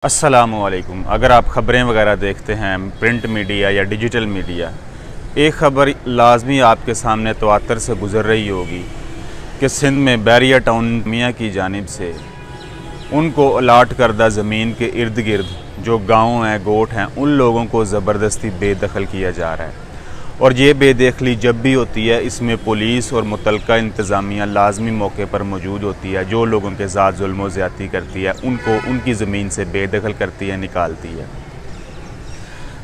अस्सलामुअलैकुम। अगर आप ख़बरें वगैरह देखते हैं प्रिंट मीडिया या डिजिटल मीडिया, एक ख़बर लाजमी आपके सामने तवातर से गुज़र रही होगी कि सिंध में बैरिया टाउन मियाँ की जानिब से उनको अलाट करदा ज़मीन के इर्द गिर्द जो गाँव हैं, गोठ हैं, उन लोगों को ज़बरदस्ती बेदखल किया जा रहा है। और ये बेदखली जब भी होती है, इसमें पुलिस और मुतलका इंतज़ामिया लाजमी मौके पर मौजूद होती है। जो लोगों के साथ जुल्म व ज़्यादती करती है उनको उनकी ज़मीन से बेदखल करती है, निकालती है।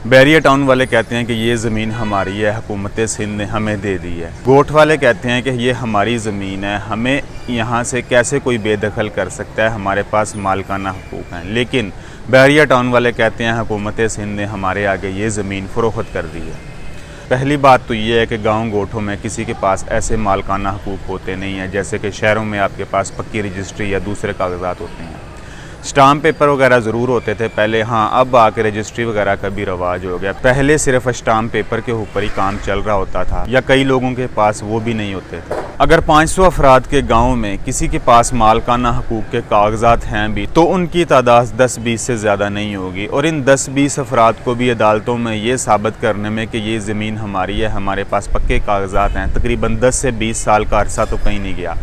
बैरिया टाउन वाले कहते हैं कि ये ज़मीन हमारी है, हुकूमत सिंध ने हमें दे दी है। गोठ वाले कहते हैं कि ये हमारी ज़मीन है, हमें यहाँ से कैसे कोई बेदखल कर सकता है, हमारे पास मालिकाना हकूक़ हैं। लेकिन बैरिया टाउन वाले कहते हैं हुकूमत सिंध ने हमारे आगे ये ज़मीन फ़रोख्त कर दी है। पहली बात तो ये है कि गांव गोठों में किसी के पास ऐसे मालिकाना हकूक़ होते नहीं हैं जैसे कि शहरों में आपके पास पक्की रजिस्ट्री या दूसरे कागजात होते हैं। स्टाम्प पेपर वगैरह ज़रूर होते थे पहले, हाँ, अब आके रजिस्ट्री वगैरह का भी रवाज हो गया। पहले सिर्फ स्टाम्प पेपर के ऊपर ही काम चल रहा होता था या कई लोगों के पास वो भी नहीं होते थे। अगर 500 अफराद के गांव में किसी के पास मालिकाना हकूक़ के कागजात हैं भी तो उनकी तादाद 10-20 से ज़्यादा नहीं होगी। और इन 10-20 अफराद को भी अदालतों में ये साबित करने में कि ये ज़मीन हमारी है, हमारे पास पक्के कागजात हैं, तकरीबन 10 से 20 साल का अरसा तो कहीं नहीं गया।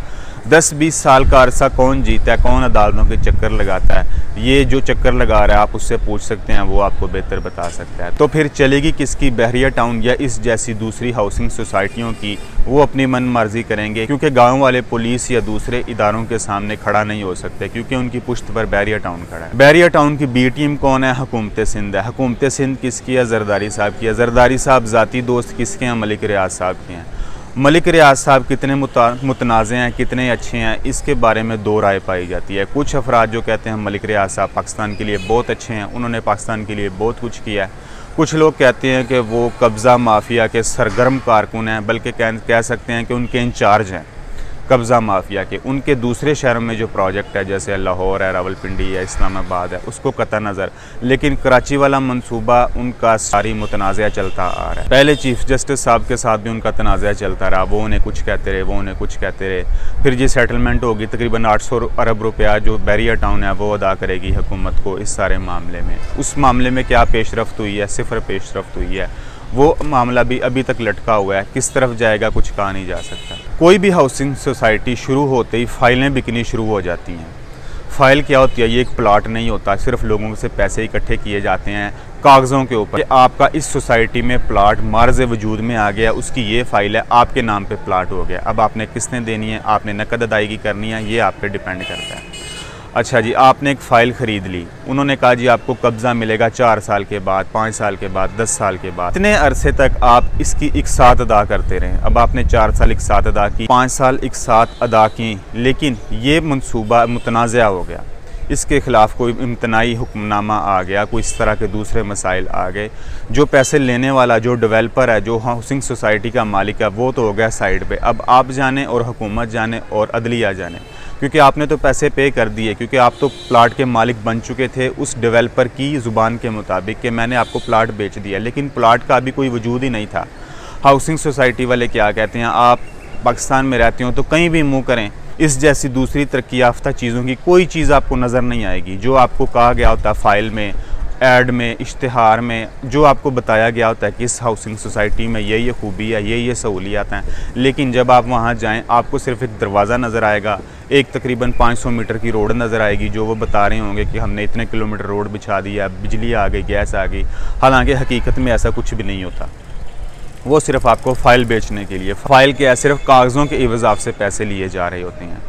10-20 साल का अरसा कौन जीता है, कौन अदालतों के चक्कर लगाता है? ये जो चक्कर लगा रहा है आप उससे पूछ सकते हैं, वो आपको बेहतर बता सकता है। तो फिर चलेगी किसकी, बैरिया टाउन या इस जैसी दूसरी हाउसिंग सोसाइटियों की? वो अपनी मन मर्जी करेंगे क्योंकि गांव वाले पुलिस या दूसरे इदारों के सामने खड़ा नहीं हो सकते क्योंकि उनकी पुश्त पर बैरिया टाउन खड़ा है। बैरिया टाउन की बी टीम कौन है? हुकूमत सिंध है। हुकूमत सिंध किसकी है? जरदारी साहब की है। जरदारी साहब ज़ाती दोस्त किसके हैं? मलिक रियाज साहब के हैं। मलिक रियाज साहब कितने मुतनाज़े हैं, कितने अच्छे हैं, इसके बारे में दो राय पाई जाती है। कुछ अफराद जो कहते हैं मलिक रियाज साहब पाकिस्तान के लिए बहुत अच्छे हैं, उन्होंने पाकिस्तान के लिए बहुत कुछ किया है। कुछ लोग कहते हैं कि वो कब्ज़ा माफिया के सरगर्म कारकुन हैं, बल्कि कह सकते हैं कि उनके इंचार्ज हैं कब्ज़ा माफिया के। उनके दूसरे शहरों में जो प्रोजेक्ट है जैसे लाहौर है, रावलपिंडी है, इस्लामाबाद है, उसको कतई नज़र, लेकिन कराची वाला मंसूबा उनका सारी मुतनाज़ा चलता आ रहा है। पहले चीफ जस्टिस साहब के साथ भी उनका तनाज़ा चलता रहा, वो उन्हें कुछ कहते रहे, वो उन्हें कुछ कहते रहे। फिर जी सेटलमेंट होगी, तकरीबन 800 अरब रुपया जो बैरिया टाउन है वो अदा करेगी हुकूमत को इस सारे मामले में। उस मामले में क्या पेशरफ्त हुई है? सिफर पेशरफ्त हुई है। वो मामला भी अभी तक लटका हुआ है, किस तरफ जाएगा कुछ कहा नहीं जा सकता। कोई भी हाउसिंग सोसाइटी शुरू होते ही फ़ाइलें बिकनी शुरू हो जाती हैं। फ़ाइल क्या होती है? ये एक प्लाट नहीं होता, सिर्फ लोगों से पैसे इकट्ठे किए जाते हैं कागज़ों के ऊपर। आपका इस सोसाइटी में प्लाट मार्ज़ वजूद में आ गया, उसकी ये फ़ाइल है, आपके नाम पे प्लाट हो गया। अब आपने किस्तें देनी है, आपने नकद अदायगी करनी है, ये आप पे डिपेंड करता है। अच्छा जी, आपने एक फ़ाइल ख़रीद ली, उन्होंने कहा जी आपको कब्ज़ा मिलेगा 4 साल के बाद, 5 साल के बाद, 10 साल के बाद। इतने अरसे तक आप इसकी इकसात अदा करते रहें। अब आपने 4 साल इकसात अदा की, 5 साल इकसात अदा की, लेकिन ये मनसूबा मुतनाज़ा हो गया, इसके ख़िलाफ़ कोई इम्तनाई हुक्मनामा आ गया, कोई इस तरह के दूसरे मसाइल आ गए। जो पैसे लेने वाला, जो डेवलपर है, जो हाउसिंग सोसाइटी का मालिक है, वो तो हो गया साइड पे। अब आप जाने और हुकूमत जाने और अदलिया जाने, क्योंकि आपने तो पैसे पे कर दिए, क्योंकि आप तो प्लाट के मालिक बन चुके थे उस डेवलपर की ज़ुबान के मुताबिक कि मैंने आपको प्लाट बेच दिया, लेकिन प्लाट का अभी कोई वजूद ही नहीं था। हाउसिंग सोसाइटी वाले क्या कहते हैं, आप पाकिस्तान में रहते हो तो कहीं भी मुँह करें, इस जैसी दूसरी तरक्की याफ्ता चीज़ों की कोई चीज़ आपको नज़र नहीं आएगी। जो आपको कहा गया होता है फ़ाइल में, ऐड में, इश्तिहार में, जो आपको बताया गया होता है कि इस हाउसिंग सोसाइटी में ये खूबी है, ये सहूलियात हैं, लेकिन जब आप वहाँ जाएं आपको सिर्फ एक दरवाज़ा नज़र आएगा, एक तकरीबन 500 मीटर की रोड नज़र आएगी जो वो बता रहे होंगे कि हमने इतने किलोमीटर रोड बिछा दिया, बिजली आ गई, गैस आ गई। हालांकि हकीकत में ऐसा कुछ भी नहीं होता। वो सिर्फ आपको फ़ाइल बेचने के लिए, फ़ाइल के सिर्फ कागज़ों के एवज़ आपसे पैसे लिए जा रहे होते हैं।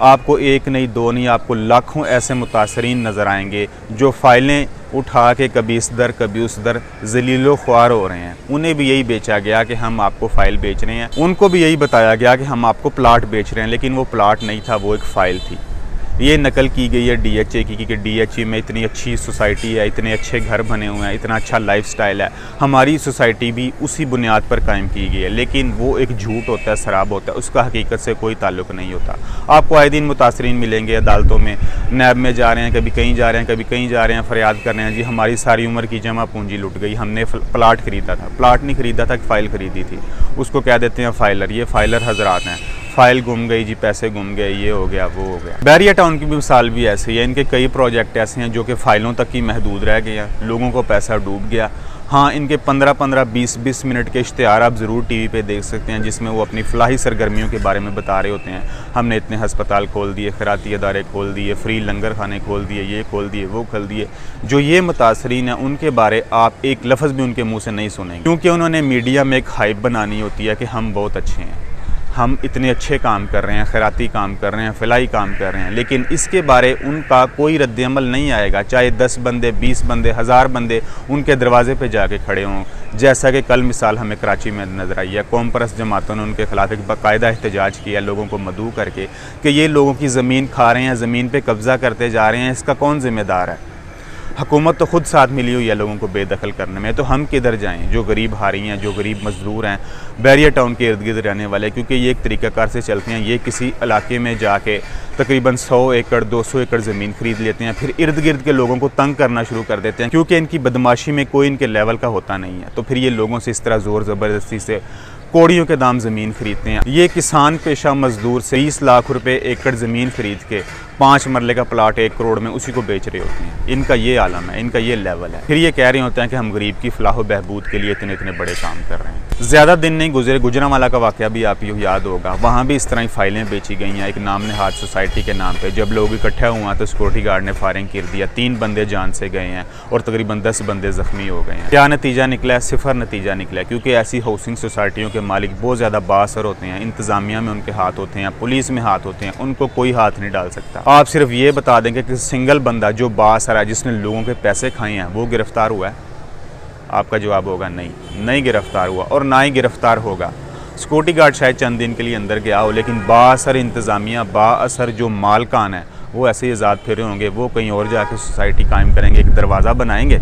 आपको एक नहीं, दो नहीं, आपको लाखों ऐसे मुतासरीन नज़र आएंगे जो फ़ाइलें उठा के कभी इस दर कभी उस दर ज़लीलो ख्वार हो रहे हैं। उन्हें भी यही बेचा गया कि हम आपको फ़ाइल बेच रहे हैं, उनको भी यही बताया गया कि हम आपको प्लाट बेच रहे हैं, लेकिन वो प्लाट नहीं था, वो एक फ़ाइल थी। ये नकल की गई है DHA की कि DHA में इतनी अच्छी सोसाइटी है, इतने अच्छे घर बने हुए हैं, इतना अच्छा लाइफस्टाइल है, हमारी सोसाइटी भी उसी बुनियाद पर कायम की गई है। लेकिन वो एक झूठ होता है, शराब होता है, उसका हकीकत से कोई ताल्लुक़ नहीं होता। आपको आए दिन मुतासरीन मिलेंगे अदालतों में, नैब में जा रहे हैं, कभी कहीं जा रहे हैं, कभी कहीं जा रहे हैं, फ़रियाद कर रहे हैं, जी हमारी सारी उम्र की जमा पूंजी लुट गई, हमने प्लाट ख़रीदा था। प्लाट नहीं ख़रीदा था, फ़ाइल ख़रीदी थी, उसको कह देते हैं फ़ाइलर। ये फ़ाइलर हजरात हैं। फाइल गुम गई जी, पैसे गुम गए, ये हो गया, वो हो गया। बैरिया टाउन की भी मिसाल भी ऐसी है। इनके कई प्रोजेक्ट ऐसे हैं जो कि फ़ाइलों तक ही महदूद रह गए हैं, लोगों को पैसा डूब गया। हाँ, इनके 15-15, 20-20 मिनट के इश्तिहार आप ज़रूर टीवी पे देख सकते हैं, जिसमें वो अपनी फलाही सरगर्मियों के बारे में बता रहे होते हैं। हमने इतने हस्पताल खोल दिए, खैराती अदारे खोल दिए, फ्री लंगर खाने खोल दिए, ये खोल दिए, वो खोल दिए। जो ये मुतासरीन हैं उनके बारे आप एक लफ्ज़ भी उनके मुँह से नहीं सुनेंगे, क्योंकि उन्होंने मीडिया में एक हाइप बनानी होती है कि हम बहुत अच्छे हैं, हम इतने अच्छे काम कर रहे हैं, खैराती काम कर रहे हैं, फलाही काम कर रहे हैं, लेकिन इसके बारे उनका कोई रद्द-ए-अमल नहीं आएगा। चाहे 10 बंदे, 20 बंदे, 1000 बंदे उनके दरवाजे पे जाके खड़े हों, जैसा कि कल मिसाल हमें कराची में नज़र आई है। कौम परस्त जमातों ने उनके खिलाफ एक बाकायदा एहतजाज किया, लोगों को मदऊ करके कि ये लोगों की ज़मीन खा रहे हैं, ज़मीन पर कब्ज़ा करते जा रहे हैं, इसका कौन ज़िम्मेदार है? हुकूमत तो ख़ुद साथ मिली हुई है लोगों को बेदखल करने में, तो हम किधर जाएं? जो गरीब हारी हैं, जो गरीब मजदूर हैं, बैरिया टाउन के इर्द गिर्द रहने वाले, क्योंकि ये एक तरीक़ाकार से चलते हैं। ये किसी इलाके में जाके तकरीबन 100 एकड़ 200 एकड़ ज़मीन ख़रीद लेते हैं, फिर इर्द गिर्द के लोगों को तंग करना शुरू कर देते हैं, क्योंकि इनकी बदमाशी में कोई इनके लेवल का होता नहीं है। तो फिर ये लोगों से इस तरह ज़ोर ज़बरदस्ती से कौड़ियों के दाम ज़मीन खरीदते हैं। ये किसान पेशा मजदूर से 20 लाख रुपए एकड़ ज़मीन खरीद के 5 मरले का प्लाट 1 करोड़ में उसी को बेच रहे होते हैं। इनका ये आलम है, इनका ये लेवल है। फिर ये कह रहे होते हैं कि हम गरीब की फलाह व बहबूद के लिए इतने इतने बड़े काम कर रहे हैं। ज़्यादा दिन नहीं गुजरे, गुजरांवाला का वाक़या भी आप को याद होगा। वहाँ भी इस तरह ही फाइलें बेची गई हैं एक नाम नहाद सोसाइटी के नाम पर। जब लोग इकट्ठा हुआ तो सिक्योरिटी गार्ड ने फायरिंग कर दिया, 3 बंदे जान से गए हैं और तकरीबन 10 बंदे ज़ख्मी हो गए हैं। क्या नतीजा निकला है? सिफर नतीजा निकला है, क्योंकि ऐसी हाउसिंग सोसाइटियों के मालिक बहुत ज़्यादा बाअसर होते हैं। इंतज़ामिया में उनके हाथ होते हैं, पुलिस में हाथ होते हैं, उनको कोई हाथ नहीं डाल सकता। आप सिर्फ ये बता देंगे कि सिंगल बंदा जो बाअसर है, जिसने लोगों के पैसे खाए हैं, वो गिरफ्तार हुआ है? आपका जवाब होगा नहीं गिरफ्तार हुआ, और ना ही गिरफ्तार होगा। सिक्योरिटी गार्ड शायद चंद दिन के लिए अंदर गया हो, लेकिन बाअसर इंतज़ामिया, बाअसर जो मालकान है, वो ऐसे ही आज़ाद फिरे होंगे। वो कहीं और जाके सोसाइटी कायम करेंगे, एक दरवाज़ा बनाएंगे,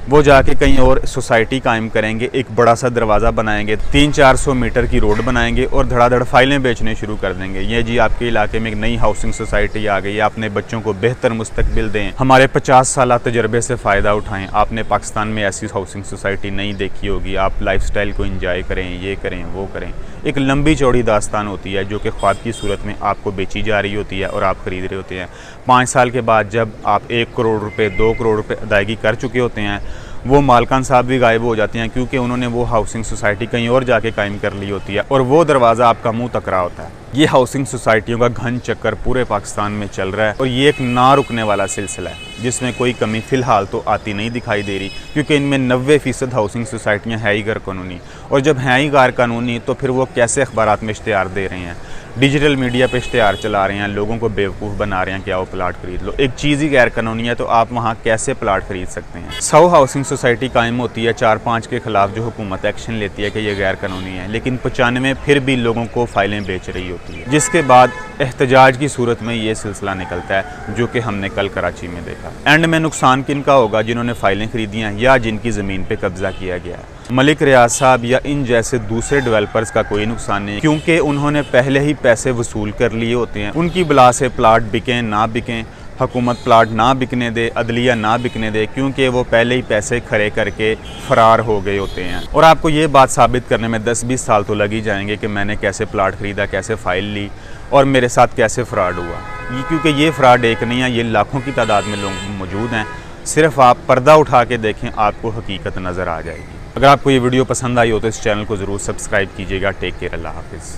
वो जाके कहीं और सोसाइटी कायम करेंगे, एक बड़ा सा दरवाज़ा बनाएंगे, 300-400 मीटर की रोड बनाएंगे और धड़ाधड़ फाइलें बेचने शुरू कर देंगे। ये जी आपके इलाके में एक नई हाउसिंग सोसाइटी आ गई है, अपने बच्चों को बेहतर मुस्तकबिल दें, हमारे 50 साल तजर्बे से फ़ायदा उठाएं। आपने पाकिस्तान में ऐसी हाउसिंग सोसाइटी नहीं देखी होगी, आप लाइफस्टाइल को इंजॉय करें, ये करें, वो करें। एक लंबी चौड़ी दास्तान होती है जो कि ख्वाब की सूरत में आपको बेची जा रही होती है और आप ख़रीद रहे होते हैं। 5 साल के बाद जब आप 1 करोड़ रुपये, 2 करोड़ रुपये अदायगी कर चुके होते हैं, वो मालकान साहब भी गायब हो जाते हैं, क्योंकि उन्होंने वो हाउसिंग सोसाइटी कहीं और जाके कायम कर ली होती है और वो दरवाज़ा आपका मुंह तक रहा होता है। ये हाउसिंग सोसाइटियों का घन चक्कर पूरे पाकिस्तान में चल रहा है और ये एक ना रुकने वाला सिलसिला है, जिसमें कोई कमी फ़िलहाल तो आती नहीं दिखाई दे रही, क्योंकि इनमें 90% हाउसिंग सोसाइटियाँ हैं ही गैर कानूनी। और जब हैं ही गैर कानूनी तो फिर वो कैसे अखबारात में इश्तिहार दे रहे हैं, डिजिटल मीडिया पे इश्तिहार चला रहे हैं, लोगों को बेवकूफ़ बना रहे हैं कि आओ प्लाट खरीद लो। एक चीज़ ही गैर कानूनी है तो आप वहाँ कैसे प्लाट खरीद सकते हैं? 100 हाउसिंग सोसाइटी कायम होती है, 4-5 के ख़िलाफ़ जो हुकूमत एक्शन लेती है कि ये गैर कानूनी है, लेकिन 95 फिर भी लोगों को फ़ाइलें बेच रही होती है, जिसके बाद एहतजाज की सूरत में ये सिलसिला निकलता है, जो कि हमने कल कराची में देखा। एंड में नुकसान किन का होगा? जिन्होंने फ़ाइलें खरीदी हैं या जिनकी ज़मीन पर कब्ज़ा किया गया है। मलिक रियाज साहब या इन जैसे दूसरे डेवलपर्स का कोई नुकसान नहीं, क्योंकि उन्होंने पहले ही पैसे वसूल कर लिए होते हैं। उनकी बला से प्लाट बिकें ना बिकें, हुकूमत प्लाट ना बिकने दे, अदलिया ना बिकने दे, क्योंकि वो पहले ही पैसे खड़े करके फ़रार हो गए होते हैं। और आपको ये बात साबित करने में 10-20 साल तो लग ही जाएंगे कि मैंने कैसे प्लाट ख़रीदा, कैसे फ़ाइल ली और मेरे साथ कैसे फ़्रॉड हुआ। क्योंकि ये फ़्रॉड एक नहीं है, ये लाखों की तादाद में लोग मौजूद हैं। सिर्फ आप पर्दा उठा के देखें, आपको हकीकत नज़र आ जाएगी। अगर आपको ये वीडियो पसंद आई हो तो इस चैनल को ज़रूर सब्सक्राइब कीजिएगा। टेक केयर, अल्लाह हाफ़िज़।